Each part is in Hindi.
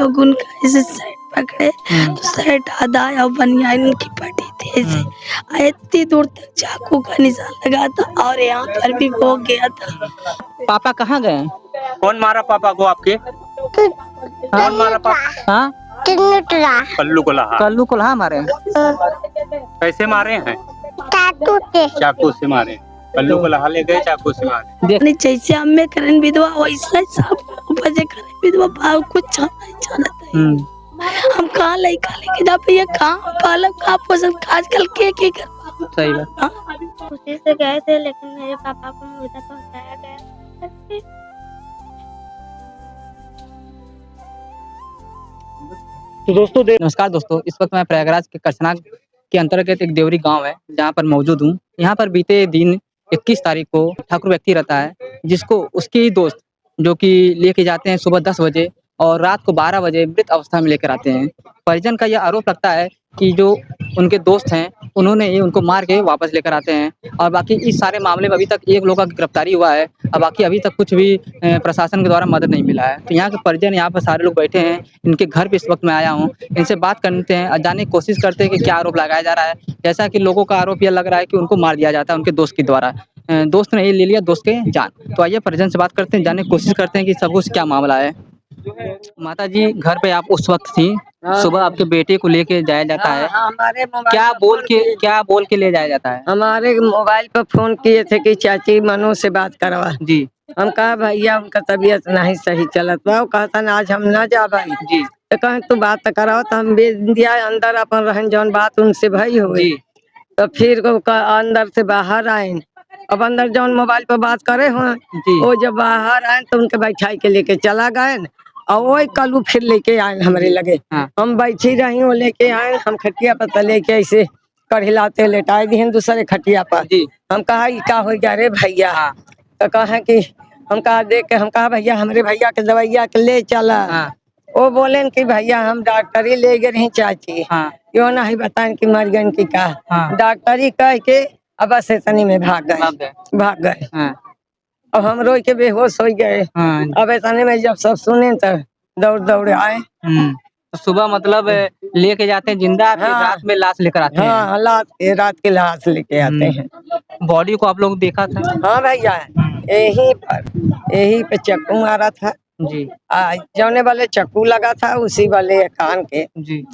लोग उनका ऐसे साइड पकड़े तो साइड आधा और बनियान उनकी फटी थी ऐसे। इतनी दूर तक चाकू का निशान लगा था और यहाँ पर भी हो गया था। पापा कहाँ गए? कौन मारा पापा को आपके? कौन मारा पापा? हाँ कल्लू को लहा। कल्लू को लहा मारे? कैसे मारे हैं? चाकू से मारे। कल्लू को लहा ले गए, चाकू से मारे। नहीं जैसे हमें करण विधवा वैसा ही सब बजे करण विधवा भाव कुछ जानता है। हम कहाँ लड़का लेके जा भैया, कहाँ पालब कहाँ पोषण आजकल के कर। सही बात। खुशी से गए थे लेकिन मेरे पापा को मुर्दा पहुंचाया गया। तो दोस्तों नमस्कार दोस्तों, इस वक्त मैं प्रयागराज के करसना के अंतर्गत एक देवरी गांव है जहां पर मौजूद हूं। यहां पर बीते दिन 21 तारीख को ठाकुर व्यक्ति रहता है जिसको उसके ही दोस्त जो कि लेके जाते हैं सुबह 10 बजे और रात को 12 बजे मृत अवस्था में लेकर आते हैं। परिजन का यह आरोप लगता है कि जो उनके दोस्त हैं उन्होंने ही उनको मार के वापस लेकर आते हैं और बाकी इस सारे मामले में अभी तक एक लोग का गिरफ्तारी हुआ है और बाकी अभी तक कुछ भी प्रशासन के द्वारा मदद नहीं मिला है। तो यहाँ के परिजन यहाँ पर सारे लोग बैठे हैं, इनके घर पे इस वक्त मैं आया हूँ, इनसे बात करते हैं और जानने की कोशिश करते हैं कि क्या आरोप लगाया जा रहा है। जैसा कि लोगों का आरोप यह लग रहा है कि उनको मार दिया जाता है उनके दोस्त के द्वारा, दोस्त ने ये ले लिया दोस्त के जान। तो आइए परिजन से बात करते हैं, जानने की कोशिश करते हैं कि सब कुछ क्या मामला है। माता जी घर पे आप उस वक्त थी, सुबह आपके बेटे को लेके जाया जाता है, हमारे क्या बोल के ले जाया जाता है? हमारे मोबाइल पर फोन किए थे कि चाची मनु से बात करवा जी। हम कहा भैया उनका तबीयत नहीं सही चलत बा, वो कहता ना आज हम ना जा भाई जी। तो कहें तू बात कराओ तो हम भेज दिया अंदर अपन रहन जौन बात उनसे भई हुई। तो फिर अंदर से बाहर आए, अब अंदर जौन मोबाइल पर बात करे हो वो जब बाहर आए तो उनके बैठाई के लेके चला गए और वही कल्लू फिर लेके आए हमारे लगे। हम बैठी रही वो लेके आए, हम खटिया पर लेके ऐसे कढ़िलाते लेटाए दी दूसरे खटिया पर। हम कहा क्या हो गया रे भैया? तो कहा कि हम कहा देख के हम कहा भैया हमारे भैया के दवाइया के ले चला। वो बोले कि भैया हम डॉक्टरी ले गए रही चाची, क्यों नहीं बताएं कि मर गए की का। डॉक्टरी कह के अब बस इतनी में भाग गए। अब हम रो के बेहोश हो गए। अब इतने में जब सब सुने तो दौड़ आए। तो सुबह मतलब लेके जाते हैं जिंदा, फिर रात में लाश लेकर आते हैं। रात के लाश लेके आते हैं। बॉडी को आप लोग देखा था? हाँ भैया यही पे चक्कू मारा था जी। जौने वाले चक्कू लगा था उसी वाले कान के जी।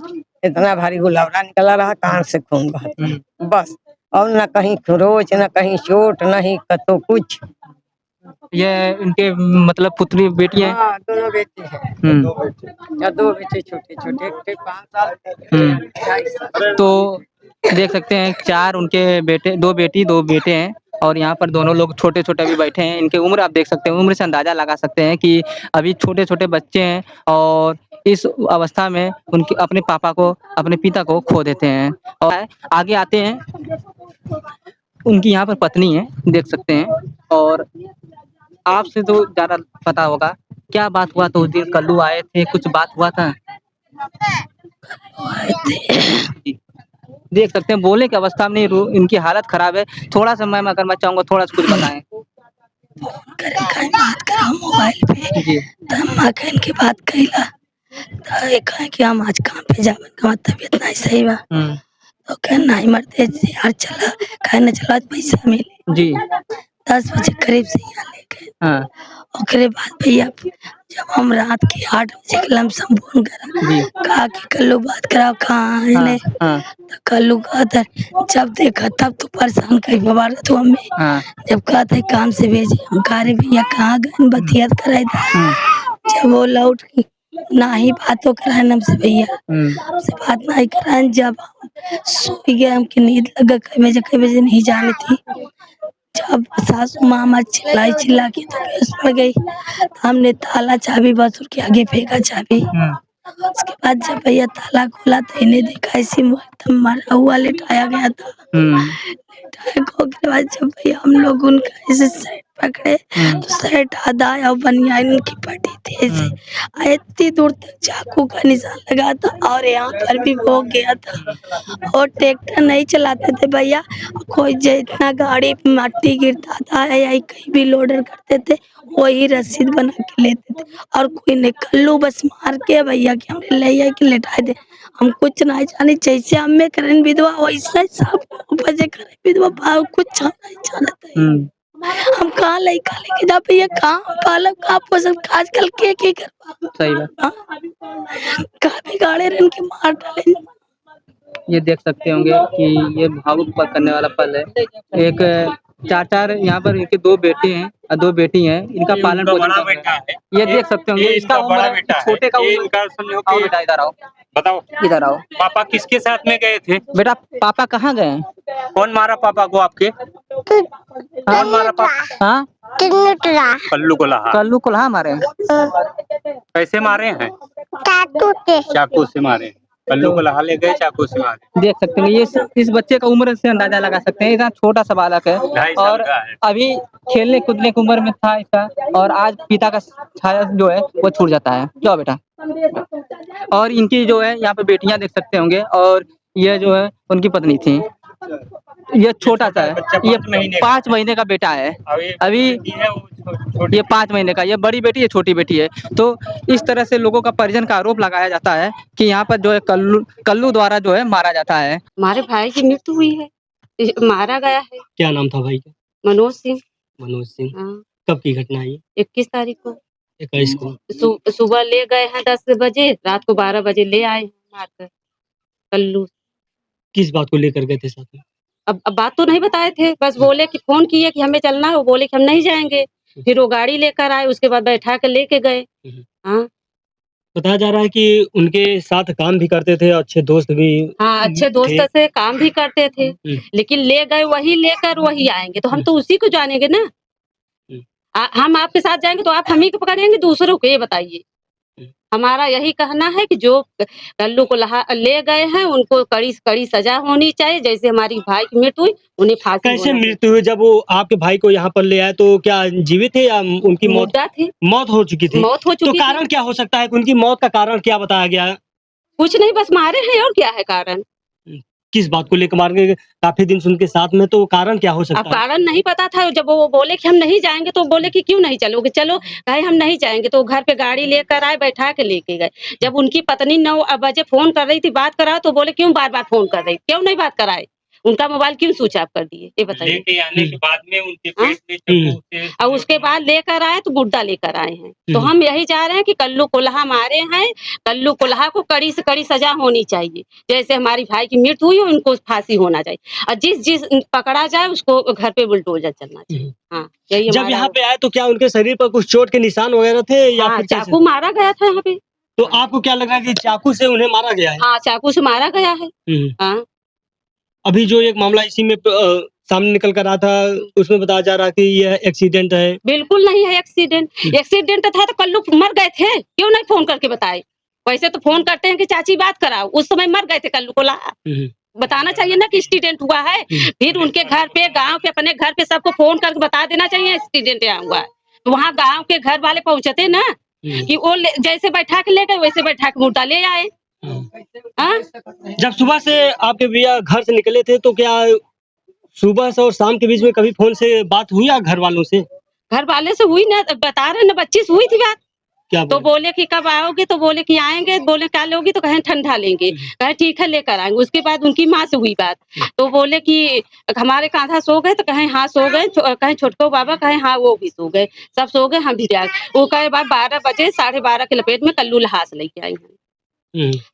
इतना भारी गुलावरा निकला रहा, कान से खून बहा बस, और न कहीं खरोच न कहीं चोट नहीं कतो कुछ। ये इनके मतलब पुत्री बेटी है? दोनों बेटी है। दो बेटे छोटे छोटे 5 साल 2.5 साल। तो देख सकते हैं 4 उनके बेटे, 2 बेटी 2 बेटे हैं और यहाँ पर दोनों लोग छोटे छोटे भी बैठे हैं। इनकी उम्र आप देख सकते हैं, उम्र से अंदाजा लगा सकते हैं कि अभी छोटे छोटे बच्चे हैं और इस अवस्था में उनके अपने पापा को, अपने पिता को खो देते हैं। और आगे आते हैं, उनकी यहाँ पर पत्नी है देख सकते हैं और आपसे तो ज्यादा पता होगा क्या बात हुआ। तो उस दिन कल्लू आए थे, कुछ बात हुआ था? देख सकते हैं बोलने की अवस्था में नहीं, इनकी हालत खराब है। थोड़ा सा मैं अगर मैं चाहूंगा थोड़ा सा कुछ बताएं। बात करा मोबाइल पे जी। तो की बात कहिला तो कहे कि हम आज काम पे जावन का तबीयत नहीं सही बा। तो कहे नहीं मरते यार चला, कहे न चला पैसा मिले जी। 10 बजे करीब से यहाँ लेके ओकरे बाद भैया जब हम रात के 8 बजे के लमसम फोन करा, कहा कि कल्लू बात कराओ कहाँ है। तो कल्लू कहता जब देखा तब तो परेशान कही बाबा तो हमें जब कहते है काम से भेजे, हम कह रहे भैया कहाँ गए बतियात कराए था। जब वो लौट ना ही बातों कराए हमसे भैया, हमसे बात नहीं कराए। जब हम सो गए, हमकी नींद लगा कई बजे नहीं जानी थी। जब सासू मामा चिल्ला के तो बेहोश पड़ गई, हमने ताला चाबी बसुर के आगे फेंका चाबी। उसके बाद जब भैया ताला खोला तो इन्हें देखा इसी में एकदम मरा हुआ लेटाया गया था। लेटाया के बाद जब भैया हम लोग उनका ऐसे साइड पकड़े तो शर्ट आधा और बनियान की पट्टी थी ऐसे इतनी दूर तक चाकू का निशान लगा था और यहाँ पर भी हो गया था। और ट्रैक्टर नहीं चलाते थे भैया, कोई जितना गाड़ी पे मट्टी गिरता था या कहीं भी लोडर करते थे वही रसीद बना के लेते थे। और कोई नहीं, कल्लू बस मार के भैया कि हमने ले के लेटाए दे, हम कुछ नहीं जाने। जैसे हमें करें विधवा वैसा सब बजे करें विधवा, भाव कुछ हम नहीं जानते हैं। हम कहाँ लेके जा भैया, कहाँ पालक कहाँ पोषक, आजकल के कर सही बात। कहाँ बिगाड़े रन के मार डाले। ये देख सकते होंगे कि ये भावुक करने वाला पल है। एक चार यहाँ पर इनके 2 बेटे हैं और 2 बेटी हैं, इनका पालन पोषण कर रहे हैं। ये देख सकते होंगे इसका उम्र, छोटे का उम्र। आओ बेटा इधर आओ, बताओ इधर आओ। पापा किसके साथ में गए थे? बेटा पापा कहाँ गए हैं? कौन मारा पापा को आपके? कौन मारा पापा? हाँ कल्लू को लहा। कल्लू कुल्हा मारे हैं। कैसे मारे हैं? चाकू से मारे। कल्लू को लहा ले गए, चाकू से मारे। देख सकते हैं ये इस बच्चे का उम्र से अंदाजा लगा सकते हैं, इतना छोटा सा बालक है 2.5 साल और का है। अभी खेलने कूदने की उम्र में था इसका, और आज पिता का छाया जो है वो छूट जाता है। जाओ बेटा। और इनकी जो है यहाँ पे बेटियां देख सकते होंगे, और ये जो है उनकी पत्नी थी। ये छोटा सा है, ये 5 महीने का बेटा है अभी, ये 5 महीने का, ये बड़ी बेटी है, छोटी बेटी है। तो इस तरह से लोगों का परिजन का आरोप लगाया जाता है कि यहाँ पर जो है कल्लू द्वारा जो है मारा जाता है। हमारे भाई की मृत्यु हुई है, मारा गया है। क्या नाम था भाई का? मनोज सिंह। मनोज सिंह। हाँ। कब की घटना है ये? 21 तारीख को। 21 को। सुबह ले गए हैं 10 बजे, रात को 12 बजे ले आए हैं मारकर कल्लू। किस बात को लेकर गए थे साथ में? अब बात तो नहीं बताए थे, बस बोले कि फोन किए कि हमें चलना है, वो बोले कि हम नहीं जाएंगे। फिर वो गाड़ी लेकर आए, उसके बाद बैठा के लेके गए। हाँ, बताया जा रहा है कि उनके साथ काम भी करते थे, अच्छे दोस्त भी। हाँ, अच्छे दोस्त से काम भी करते थे, लेकिन ले गए वही लेकर वही आएंगे, तो हम तो उसी को जानेंगे ना। हम आपके साथ जाएंगे तो आप हम ही को पकड़ेंगे, दूसरों को? ये बताइए। हमारा यही कहना है कि जो कल्लू को ले गए हैं उनको कड़ी कड़ी सजा होनी चाहिए। जैसे हमारी भाई की मृत्यु हुई, उन्हें फांसी। कैसे मृत्यु हुई? जब वो आपके भाई को यहाँ पर ले आए तो क्या जीवित थे या उनकी मौत थी? मौत हो चुकी थी। मौत हो चुकी तो कारण क्या हो सकता है? उनकी मौत का कारण क्या बताया गया है? कुछ नहीं, बस मारे हैं, और क्या है कारण? किस बात को लेकर मार गए? काफी दिन से उनके साथ में, तो कारण क्या हो सकता है? कारण नहीं पता था। जब वो बोले कि हम नहीं जाएंगे तो बोले कि क्यों नहीं चलोगे? चलो, कहे हम नहीं जाएंगे, तो घर पे गाड़ी लेकर आए, बैठा के लेके गए। जब उनकी पत्नी 9 बजे फोन कर रही थी बात कराओ, तो बोले क्यों बार बार फोन कर रही, क्यों नहीं बात कराए? उनका मोबाइल क्यों स्विच ऑफ कर दिए? ये बताइए। लेके आने के बाद में उनके पेट में चाकू से, और उसके बाद लेकर आए तो गुड्डा लेकर आए हैं। तो हम यही चाह रहे हैं कि कल्लू कुल्हा मारे हैं, कल्लू कुल्हा को कड़ी से कड़ी सजा होनी चाहिए। जैसे हमारी भाई की मृत्यु हुई, उनको फांसी होना चाहिए, और जिस पकड़ा जाए उसको घर पे बुलडोजर चलना चाहिए। हाँ, यही। जब यहाँ पे आए तो क्या उनके शरीर पर कुछ चोट के निशान वगैरह थे या फिर चाकू मारा गया था यहाँ पे? तो आपको क्या लग रहा है कि चाकू से उन्हें मारा गया है? हाँ, चाकू से मारा गया है। हाँ। अभी जो एक मामला इसी में सामने निकल कर रहा था, उसमें बताया जा रहा कि यह एक्सीडेंट है। बिल्कुल नहीं है एक्सीडेंट। एक्सीडेंट था तो कल्लू मर गए थे, क्यों नहीं फोन करके बताए? वैसे तो फोन करते हैं कि चाची बात कराओ, उस समय मर गए थे कल्लू को बताना चाहिए ना कि एक्सीडेंट हुआ है। फिर उनके घर पे, गांव पे, अपने घर पे सबको फोन करके बता देना चाहिए एक्सीडेंट हुआ है। तो वहाँ गांव के घर वाले पहुंचते ना, कि वो जैसे बैठा के ले गए वैसे बैठा के मुर्दा ले आए। जब सुबह से आपके भैया घर से निकले थे तो क्या सुबह से और शाम के बीच में कभी फोन से बात हुई या घर वालों से? घर वाले से हुई ना, बता रहे ना, बच्ची से हुई थी बात। क्या तो बोले कि कब आओगे? तो बोले कि आएंगे। बोले क्या लोगी? तो कहें ठंडा लेंगे। कहे ठीक है लेकर आएंगे। उसके बाद उनकी माँ से हुई बात, तो बोले कि हमारे कांधा सो गए? तो कहें हाँ सो गए। कहें छोटको बाबा? कहें हाँ वो भी सो गए, सब सो गए, हम भी जाए। वो कहे बाद 12 बजे 12:30 के लपेट में कल्लू लहास लेके आई हैं।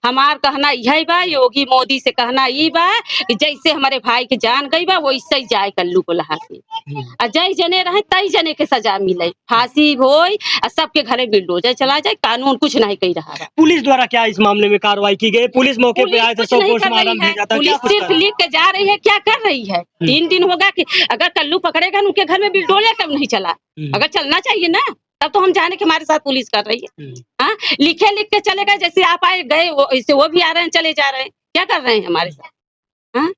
हमार कहना यही बा, योगी मोदी से कहना ये बा कि जैसे हमारे भाई के जान गई बा वैसे ही जाए कल्लू को लहा के, और जय जने रहे तई जने के सजा मिले, फांसी होई और सबके घरे बुलडोजर चला जाए। कानून कुछ नहीं कही रहा है। पुलिस द्वारा क्या इस मामले में कार्रवाई की गई? पुलिस मौके पे आए थे, सब पोस्टमार्टम भेजा था। पुलिस सिर्फ लिख के जा रही है, क्या कर रही है? 3 दिन होगा कि अगर कल्लू पकड़ेगा उनके घर में बुलडोजर कब नहीं चला? अगर चलना चाहिए ना, तब तो हम जाने के हमारे साथ पुलिस कर रही है। हाँ, लिख के चले गए, जैसे आप आए गए वैसे वो भी आ रहे हैं, चले जा रहे हैं। क्या कर रहे हैं हमारे साथ? हाँ?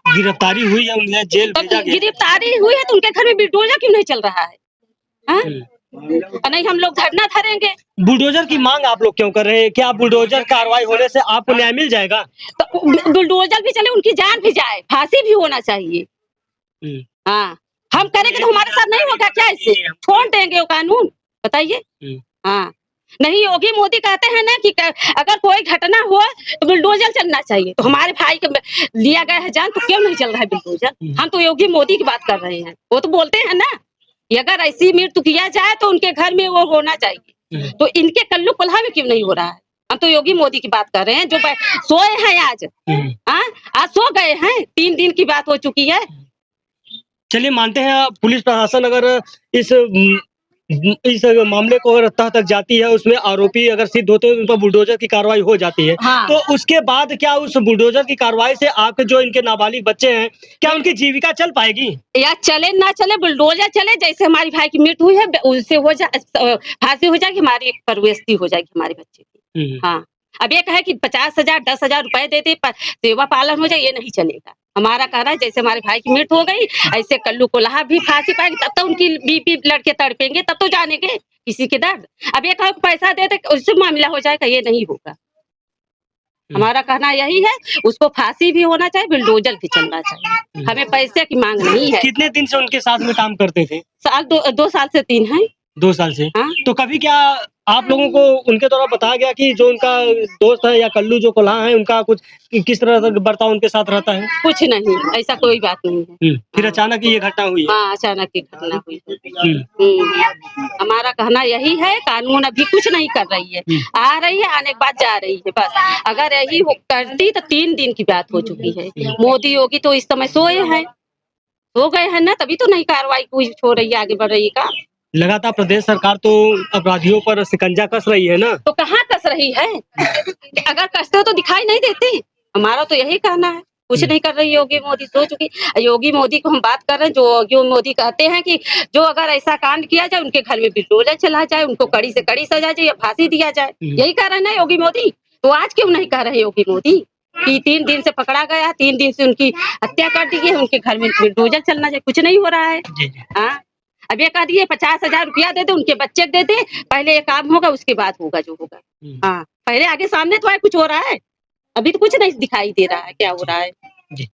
गिरफ्तारी हुई है, उन्हें जेल तो भेजा गया। गिरफ्तारी हुई है तो उनके घर में बुलडोजर क्यों नहीं चल रहा है? हाँ? और नहीं हम लोग धरना धरेंगे। बुलडोजर की मांग आप लोग क्यों कर रहे हैं? क्या बुलडोजर कार्रवाई होने से आपको न्याय मिल जाएगा? तो बुलडोजर भी चले, उनकी जान भी जाए, फांसी भी होना चाहिए। हाँ, हम करेंगे तो हमारे साथ नहीं होगा क्या? इससे छोड़ देंगे वो कानून? बताइए। हाँ, नहीं योगी मोदी कहते हैं ना कि अगर कोई घटना हो तो बुलडोजर चलना चाहिए, तो हमारे भाई का लिया गया है जान, तो क्यों नहीं चल रहा है बुलडोजर? हम तो योगी मोदी की बात कर रहे हैं। वो तो बोलते हैं ना कि अगर ऐसी मृत्यु किया जाए तो उनके घर में वो होना चाहिए, तो इनके कल्लू कुल्हा में क्यों नहीं हो रहा है? हम तो योगी मोदी की बात कर रहे हैं, जो सोए हैं आज। हाँ, आज सो गए हैं, 3 दिन की बात हो चुकी है। चलिए मानते हैं पुलिस प्रशासन अगर इस मामले को अगर तह तक जाती है, उसमें आरोपी अगर सिद्ध होते हैं, उन पर बुलडोजर की कार्रवाई हो जाती है। हाँ। तो उसके बाद क्या उस बुलडोजर की कार्रवाई से आपके जो इनके नाबालिग बच्चे हैं, क्या उनकी जीविका चल पाएगी? या चले ना चले, बुलडोजर चले, जैसे हमारी भाई की मृत्यु हुई है उससे हो जाए, फांसी हो जाएगी, हमारी परवेस्ती हो जाएगी हमारे बच्चे की। हाँ, अब ये कहे कि 50,000 10,000 रुपए दे दे सेवा पालन हो जाए, ये नहीं चलेगा। हमारा कह रहा है जैसे हमारे भाई की मृत्यु हो गई, ऐसे कल्लू कुल्हा भी फांसी पाएंगे, तब तो उनकी बीपी लड़के तड़पेंगे, तब तो जानेंगे किसी के दर्द। अब ये कहो पैसा दे दे उससे मामला हो जाएगा, ये नहीं होगा। हमारा कहना यही है, उसको फांसी भी होना चाहिए, बुलडोजर भी चलना चाहिए। हमें पैसे की मांग नहीं है। कितने दिन से उनके साथ में काम करते थे? साल 2 साल से 3 है। 2 साल से। हाँ? तो कभी क्या आप लोगों को उनके द्वारा बताया गया कि जो उनका दोस्त है या कल्लू जो कुल्हा है, उनका कुछ किस तरह का बर्ताव उनके साथ रहता है? कुछ नहीं, ऐसा कोई बात नहीं है। फिर अचानक ये घटना हुई है। हाँ, अचानक की घटना हुई है। हमारा कहना यही है, कानून अभी कुछ नहीं कर रही है, आ रही है, आने के बाद जा रही है बस। अगर यही करती तो 3 दिन की बात हो चुकी है। मोदी योगी तो इस समय सोए हैं, सो गए हैं ना, तभी तो नहीं कार्रवाई कोई हो रही है, आगे बढ़ रही है। लगातार प्रदेश सरकार तो अपराधियों पर शिकंजा कस रही है ना? तो कहाँ कस रही है? अगर कसते हो तो दिखाई नहीं देती। हमारा तो यही कहना है, कुछ नहीं कर रही योगी मोदी, सो चुकी। योगी मोदी को हम बात कर रहे हैं, जो योगी मोदी कहते हैं कि जो अगर ऐसा कांड किया जाए, उनके घर में बुलडोजर चला जाए, उनको कड़ी से कड़ी सजा जाए या फांसी दिया जाए, यही कह रहे हैं ना योगी मोदी। तो आज क्यों नहीं कह रहे योगी मोदी कि 3 दिन से पकड़ा गया, 3 दिन से उनकी हत्या कर दी है, उनके घर में बुलडोजर चलना चाहिए, कुछ नहीं हो रहा है। हाँ, अब ये कह दिए 50,000 रुपया दे दे, उनके बच्चे दे दे, पहले ये काम होगा उसके बाद होगा जो होगा। हाँ, पहले आगे सामने तो है कुछ हो रहा है, अभी तो कुछ नहीं दिखाई दे रहा है क्या हो रहा है।